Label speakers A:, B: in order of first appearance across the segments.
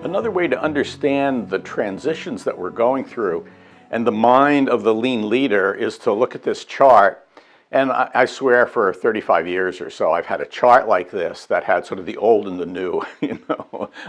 A: Another way to understand the transitions that we're going through and the mind of the lean leader is to look at this chart. And I swear for 35 years or so, I've had a chart like this that had sort of the old and the new,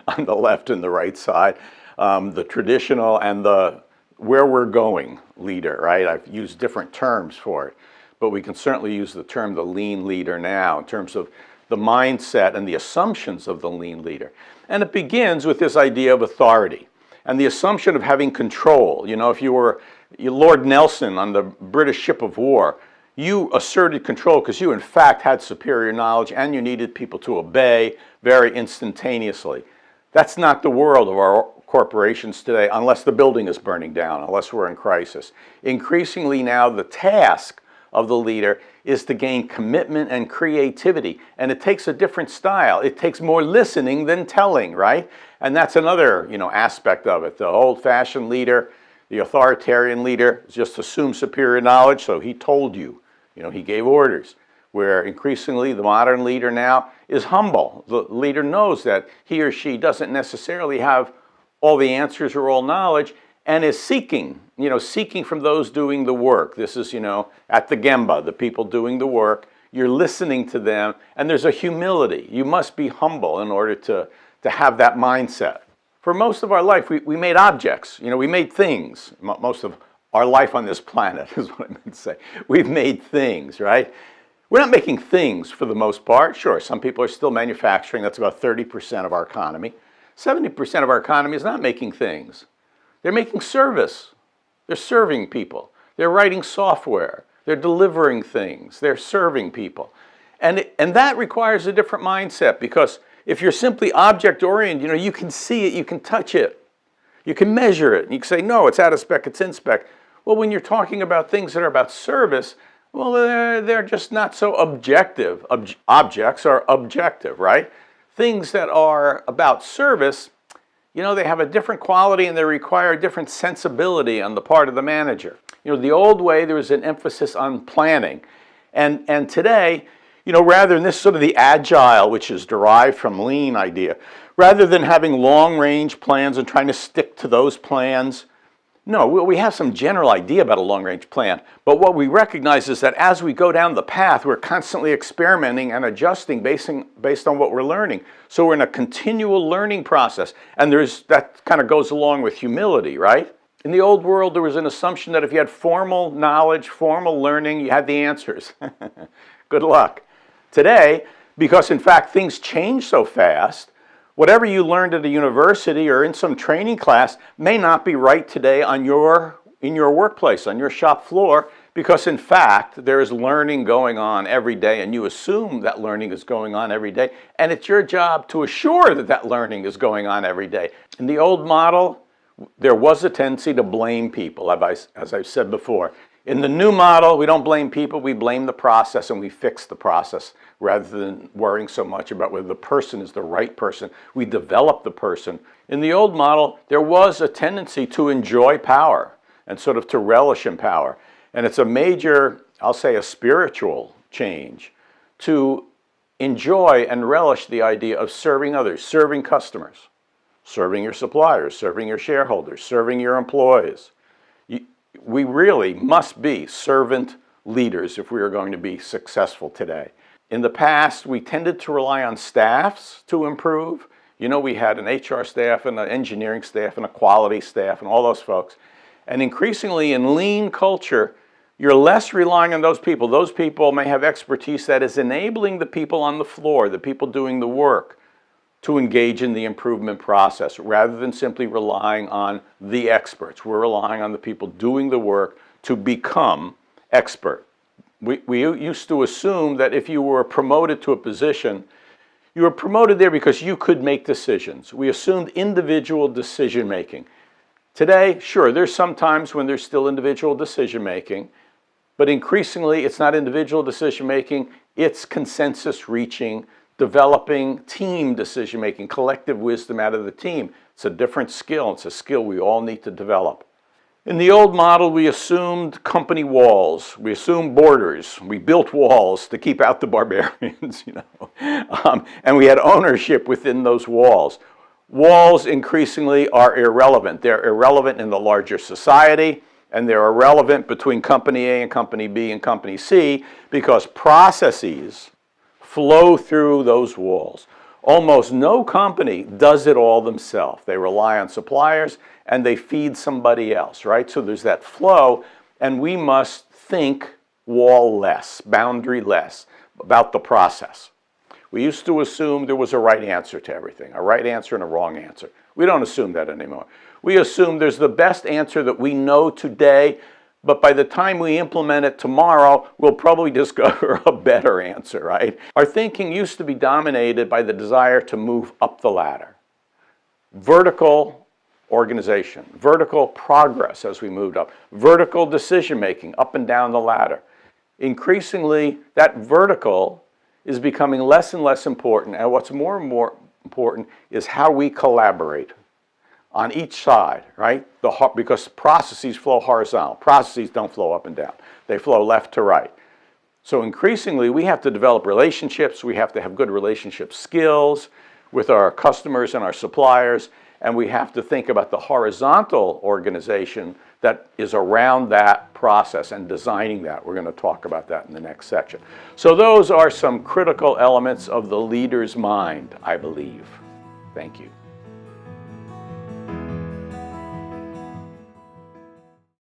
A: on the left and the right side, the traditional and the where we're going leader, right? I've used different terms for it, but we can certainly use the term the lean leader now in terms of the mindset and the assumptions of the lean leader. And it begins with this idea of authority and the assumption of having control. If you were Lord Nelson on the British ship of war, you asserted control because you in fact had superior knowledge and you needed people to obey very instantaneously. That's not the world of our corporations today unless the building is burning down, unless we're in crisis. Increasingly now the task of the leader is to gain commitment and creativity. And it takes a different style. It takes more listening than telling, right? And that's another, aspect of it. The old-fashioned leader, the authoritarian leader, just assumed superior knowledge, so he told you. He gave orders. Where increasingly the modern leader now is humble. The leader knows that he or she doesn't necessarily have all the answers or all knowledge, and is seeking from those doing the work. This is, at the Gemba, the people doing the work, you're listening to them, and there's a humility. You must be humble in order to have that mindset. For most of our life, we made objects, we made things. Most of our life on this planet is what I meant to say. We've made things, right? We're not making things for the most part. Sure, some people are still manufacturing. That's about 30% of our economy. 70% of our economy is not making things. They're making service. They're serving people. They're writing software. They're delivering things. They're serving people. And that requires a different mindset, because if you're simply object-oriented, you can see it, you can touch it, you can measure it, and you can say, no, it's out of spec, it's in spec. Well, when you're talking about things that are about service, well, they're just not so objective. Objects are objective, right? Things that are about service, they have a different quality and they require a different sensibility on the part of the manager. The old way, there was an emphasis on planning. And today, rather than this sort of the agile, which is derived from lean idea, rather than having long-range plans and trying to stick to those plans, no, we have some general idea about a long-range plan, but what we recognize is that as we go down the path, we're constantly experimenting and adjusting based on what we're learning. So we're in a continual learning process, and that kind of goes along with humility, right? In the old world, there was an assumption that if you had formal knowledge, formal learning, you had the answers. Good luck. Today, because in fact things change so fast, whatever you learned at a university or in some training class may not be right today in your workplace, on your shop floor, because in fact there is learning going on every day, and you assume that learning is going on every day, and it's your job to assure that learning is going on every day. In the old model, there was a tendency to blame people, as I've said before. In the new model, we don't blame people, we blame the process and we fix the process rather than worrying so much about whether the person is the right person. We develop the person. In the old model, there was a tendency to enjoy power and sort of to relish in power. And it's a major, I'll say a spiritual change, to enjoy and relish the idea of serving others, serving customers, serving your suppliers, serving your shareholders, serving your employees. We really must be servant leaders if we are going to be successful today. In the past, we tended to rely on staffs to improve. We had an HR staff and an engineering staff and a quality staff and all those folks. And increasingly in lean culture, you're less relying on those people. Those people may have expertise that is enabling the people on the floor, the people doing the work, to engage in the improvement process rather than simply relying on the experts. We're relying on the people doing the work to become expert. We used to assume that if you were promoted to a position, you were promoted there because you could make decisions. We assumed individual decision making. Today, sure, there's some times when there's still individual decision making, but increasingly it's not individual decision making, it's consensus reaching, developing team decision-making, collective wisdom out of the team. It's a different skill. It's a skill we all need to develop. In the old model, we assumed company walls. We assumed borders. We built walls to keep out the barbarians, and we had ownership within those walls. Walls increasingly are irrelevant. They're irrelevant in the larger society, and they're irrelevant between company A and company B and company C because processes flow through those walls. Almost no company does it all themselves. They rely on suppliers and they feed somebody else, right? So there's that flow, and we must think wall-less, boundary-less about the process. We used to assume there was a right answer to everything, a right answer and a wrong answer. We don't assume that anymore. We assume there's the best answer that we know today, but by the time we implement it tomorrow, we'll probably discover a better answer, right? Our thinking used to be dominated by the desire to move up the ladder. Vertical organization, vertical progress as we moved up, vertical decision-making up and down the ladder. Increasingly, that vertical is becoming less and less important, and what's more and more important is how we collaborate on each side, right? Because processes flow horizontal. Processes don't flow up and down. They flow left to right. So increasingly, we have to develop relationships. We have to have good relationship skills with our customers and our suppliers, and we have to think about the horizontal organization that is around that process and designing that. We're going to talk about that in the next section. So those are some critical elements of the leader's mind, I believe. Thank you.